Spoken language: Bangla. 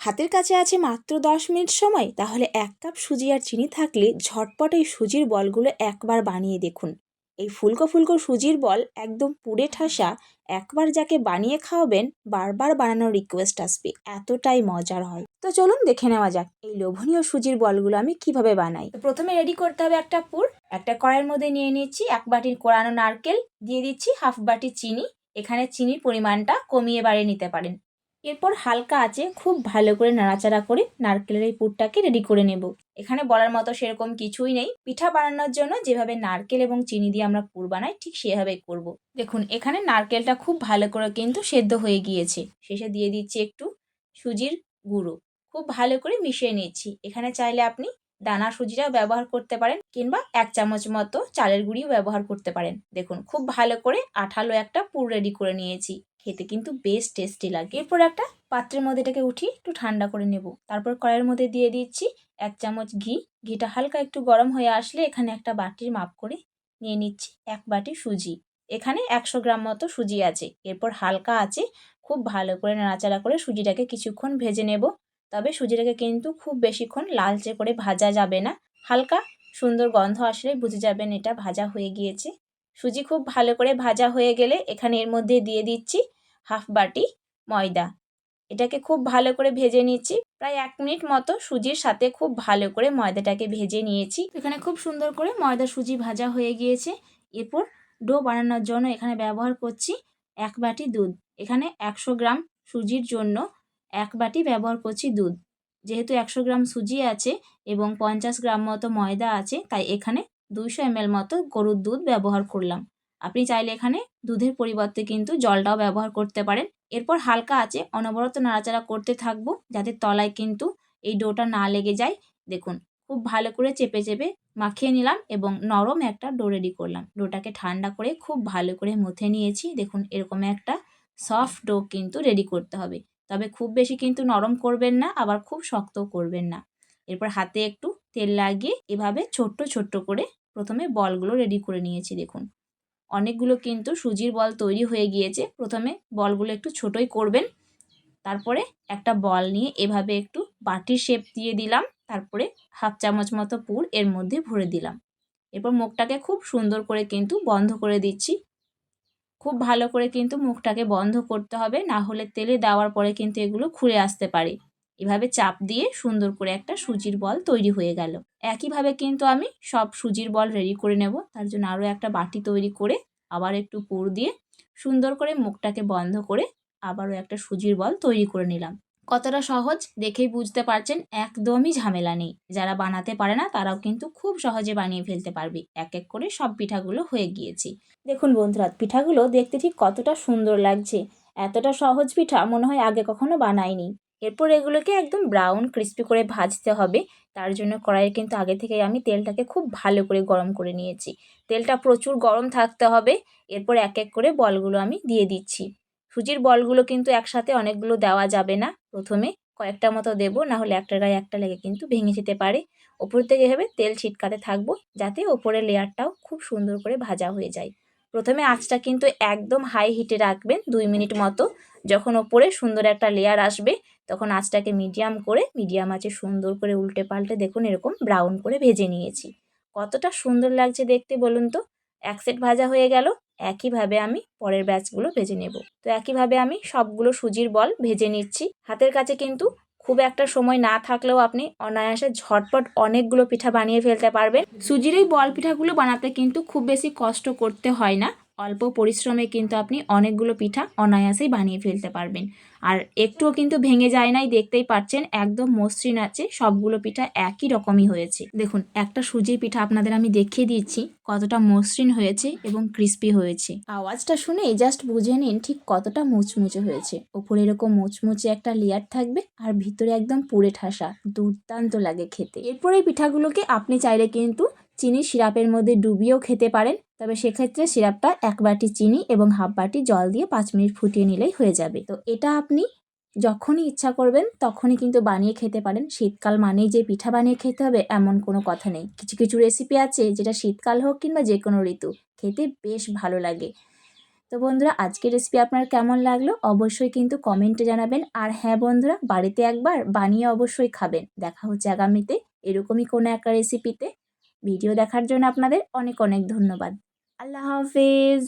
হাতের কাছে আছে মাত্র 10 মিনিট সময়, তাহলে 1 কাপ সুজি আর চিনি থাকলে ঝটপট এই সুজির বলগুলো একবার বানিয়ে দেখুন। এই ফুলকো ফুলকো সুজির বল একদম পুড়ে ঠাসা, একবার যাকে বানিয়ে খাওয়াবেন বারবার বানানোর রিকোয়েস্ট আসবে, এতটাই মজার হয়। তো চলুন দেখে নেওয়া যাক এই লোভনীয় সুজির বলগুলো আমি কিভাবে বানাই। তো প্রথমে রেডি করতে হবে একটা পুর। একটা কড়াইয়ের মধ্যে নিয়ে নিচ্ছি 1 বাটির কোরানো নারকেল, দিয়ে দিচ্ছি 1/2 বাটি চিনি। এখানে চিনির পরিমাণটা কমিয়ে বাড়িয়ে নিতে পারেন। এরপর হালকা আঁচে খুব ভালো করে নাড়াচাড়া করে নারকেলের এই পুরটাকে রেডি করে নেব। এখানে বলার মতো সেরকম কিছুই নেই, পিঠা বানানোর জন্য যেভাবে নারকেল এবং চিনি দিয়ে আমরা পুর বানাই ঠিক সেভাবেই করব। দেখুন এখানে নারকেলটা খুব ভালো করে কিন্তু সেদ্ধ হয়ে গিয়েছে। শেষে দিয়ে দিচ্ছি একটু সুজির গুঁড়ো, খুব ভালো করে মিশিয়ে নিচ্ছি। এখানে চাইলে আপনি দানা সুজিটাও ব্যবহার করতে পারেন কিংবা 1 চামচ মতো চালের গুঁড়িও ব্যবহার করতে পারেন। দেখুন খুব ভালো করে আঠালো একটা পুর রেডি করে নিয়েছি, খেতে কিন্তু বেশ টেস্টি লাগে। এরপর একটা পাত্রের মধ্যে এটাকে উঠিয়ে একটু ঠান্ডা করে নেব। তারপর কড়াইয়ের মধ্যে দিয়ে দিচ্ছি 1 চামচ ঘি। ঘিটা হালকা একটু গরম হয়ে আসলে এখানে একটা বাটির মাপ করে নিয়ে নিচ্ছি 1 বাটি সুজি। এখানে 100 গ্রাম মতো সুজি আছে। এরপর হালকা আঁচে খুব ভালো করে নাড়াচাড়া করে সুজিটাকে কিছুক্ষণ ভেজে নেব। তবে সুজিটাকে কিন্তু খুব বেশিক্ষণ লালচে করে ভাজা যাবে না, হালকা সুন্দর গন্ধ আসলে বুঝে যাবেন এটা ভাজা হয়ে গিয়েছে। সুজি খুব ভালো করে ভাজা হয়ে গেলে এখানে এর মধ্যে দিয়ে দিচ্ছি 1/2 বাটি ময়দা। এটাকে খুব ভালো করে ভেজে নিচ্ছি, প্রায় 1 মিনিট মতো সুজির সাথে খুব ভালো করে ময়দাটাকে ভেজে নিয়েছি। এখানে খুব সুন্দর করে ময়দা সুজি ভাজা হয়ে গিয়েছে। এরপর ডো বানানোর জন্য এখানে ব্যবহার করছি 1 বাটি দুধ। এখানে 100 গ্রাম সুজির জন্য 1 বাটি ব্যবহার করছি দুধ। যেহেতু 100 গ্রাম সুজি আছে এবং 50 গ্রাম মতো ময়দা আছে, তাই এখানে 200 ml মতো গরুর দুধ ব্যবহার করলাম। আপনি চাইলে এখানে দুধের পরিবর্তে কিন্তু জলটাও ব্যবহার করতে পারেন। এরপর হালকা আঁচে অনবরত নাড়াচাড়া করতে থাকবো যাতে তলায় কিন্তু এই ডোটা না লেগে যায়। দেখুন খুব ভালো করে চেপে চেপে মাখিয়ে নিলাম এবং নরম একটা ডো রেডি করলাম। ডোটাকে ঠান্ডা করে খুব ভালো করে মথে নিয়েছি। দেখুন এরকম একটা সফট ডো কিন্তু রেডি করতে হবে, তবে খুব বেশি কিন্তু নরম করবেন না, আবার খুব শক্তও করবেন না। এরপর হাতে একটু তেল লাগিয়ে এভাবে ছোট্ট ছোট্ট করে প্রথমে বলগুলো রেডি করে নিয়েছি। দেখুন অনেকগুলো কিন্তু সুজির বল তৈরি হয়ে গিয়েছে। প্রথমে বলগুলো একটু ছোটই করবেন, তারপরে একটা বল নিয়ে এভাবে একটু বাটির শেপ দিয়ে দিলাম, তারপরে 1/2 চামচ মতো পুর এর মধ্যে ভরে দিলাম। এরপর মুখটাকে খুব সুন্দর করে কিন্তু বন্ধ করে দিচ্ছি। খুব ভালো করে কিন্তু মুখটাকে বন্ধ করতে হবে, না হলে তেলে দেওয়ার পরে কিন্তু এগুলো খুলে আসতে পারে। এভাবে চাপ দিয়ে সুন্দর করে একটা সুজির বল তৈরি হয়ে গেল। একইভাবে কিন্তু আমি সব সুজির বল রেডি করে নেব। তার জন্য আরও একটা বাটি তৈরি করে আবার একটু পুর দিয়ে সুন্দর করে মুখটাকে বন্ধ করে আবারও একটা সুজির বল তৈরি করে নিলাম। কতটা সহজ দেখেই বুঝতে পারছেন, একদমই ঝামেলা নেই। যারা বানাতে পারে না তারাও কিন্তু খুব সহজে বানিয়ে ফেলতে পারবে। এক এক করে সব পিঠাগুলো হয়ে গিয়েছে। দেখুন বন্ধুরা পিঠাগুলো দেখতে ঠিক কতটা সুন্দর লাগছে। এতটা সহজ পিঠা মনে হয় আগে কখনো বানাইনি। এরপর এগুলোকে একদম ব্রাউন ক্রিস্পি করে ভাজতে হবে। তার জন্য কড়াইয়ে কিন্তু আগে থেকেই আমি তেলটাকে খুব ভালো করে গরম করে নিয়েছি। তেলটা প্রচুর গরম থাকতে হবে। এরপর এক এক করে বলগুলো আমি দিয়ে দিচ্ছি। সুজির বলগুলো কিন্তু একসাথে অনেকগুলো দেওয়া যাবে না, প্রথমে কয়েকটা মতো দেবো, না হলে একটার গায়ে একটা লেগে কিন্তু ভেঙে যেতে পারে। ওপর থেকে এভাবে তেল ছিটকাতে থাকবো যাতে ওপরের লেয়ারটাও খুব সুন্দর করে ভাজা হয়ে যায়। প্রথমে আঁচটা কিন্তু একদম হাই হিটে রাখবেন 2 মিনিট মতো। যখন ওপরে সুন্দর একটা লেয়ার আসবে তখন আঁচটাকে মিডিয়াম করে মিডিয়াম আঁচে সুন্দর করে উল্টে পাল্টে দেখুন এরকম ব্রাউন করে ভেজে নিয়েছি। কতটা সুন্দর লাগছে দেখতে বলুন তো। এক সেট ভাজা হয়ে গেল। একইভাবে আমি পরের ব্যাচগুলো ভেজে নেব। তো একইভাবে আমি সবগুলো সুজির বল ভেজে নিচ্ছি। হাতের কাছে কিন্তু খুব একটা সময় না থাকলেও আপনি অনায়াসে ঝটপট অনেকগুলো পিঠা বানিয়ে ফেলতে পারবেন। সুজির এই বল পিঠাগুলো বানাতে কিন্তু খুব বেশি কষ্ট করতে হয় না, অল্প পরিশ্রমে কিন্তু আপনি অনেকগুলো পিঠা অনায়াসেই বানিয়ে ফেলতে পারবেন। আর একটুও কিন্তু ভেঙে যায় নাই, দেখতেই পাচ্ছেন একদম মসৃণ আছে। সবগুলো পিঠা একই রকমই হয়েছে। দেখুন একটা সুজির পিঠা আপনাদের আমি দেখিয়ে দিচ্ছি কতটা মসৃণ হয়েছে এবং ক্রিস্পি হয়েছে। আওয়াজটা শুনেই জাস্ট বুঝে নিন ঠিক কতটা মুচমুচে হয়েছে। ওপরে এরকম মুচমুচে একটা লেয়ার থাকবে আর ভিতরে একদম পুড়ে ঠাসা, দুর্দান্ত লাগে খেতে। এরপর এই পিঠাগুলোকে আপনি চাইলে কিন্তু চিনি সিরাপের মধ্যে ডুবিয়েও খেতে পারেন, তবে সেক্ষেত্রে সিরাপটা 1 বাটি চিনি এবং 1/2 বাটি জল দিয়ে 5 মিনিট ফুটিয়ে নিলেই হয়ে যাবে। তো এটা আপনি যখনই ইচ্ছা করবেন তখনই কিন্তু বানিয়ে খেতে পারেন। শীতকাল মানেই যে পিঠা বানিয়ে খেতে হবে এমন কোনো কথা নেই। কিছু কিছু রেসিপি আছে যেটা শীতকাল হোক কিংবা যে কোনো ঋতু খেতে বেশ ভালো লাগে। তো বন্ধুরা, আজকের রেসিপি আপনার কেমন লাগলো অবশ্যই কিন্তু কমেন্টে জানাবেন। আর হ্যাঁ বন্ধুরা, বাড়িতে একবার বানিয়ে অবশ্যই খাবেন। দেখা হচ্ছে আগামীতে এরকমই কোনো একটা রেসিপিতে। ভিডিও দেখার জন্য আপনাদের অনেক অনেক ধন্যবাদ। আল্লাহ হাফেজ।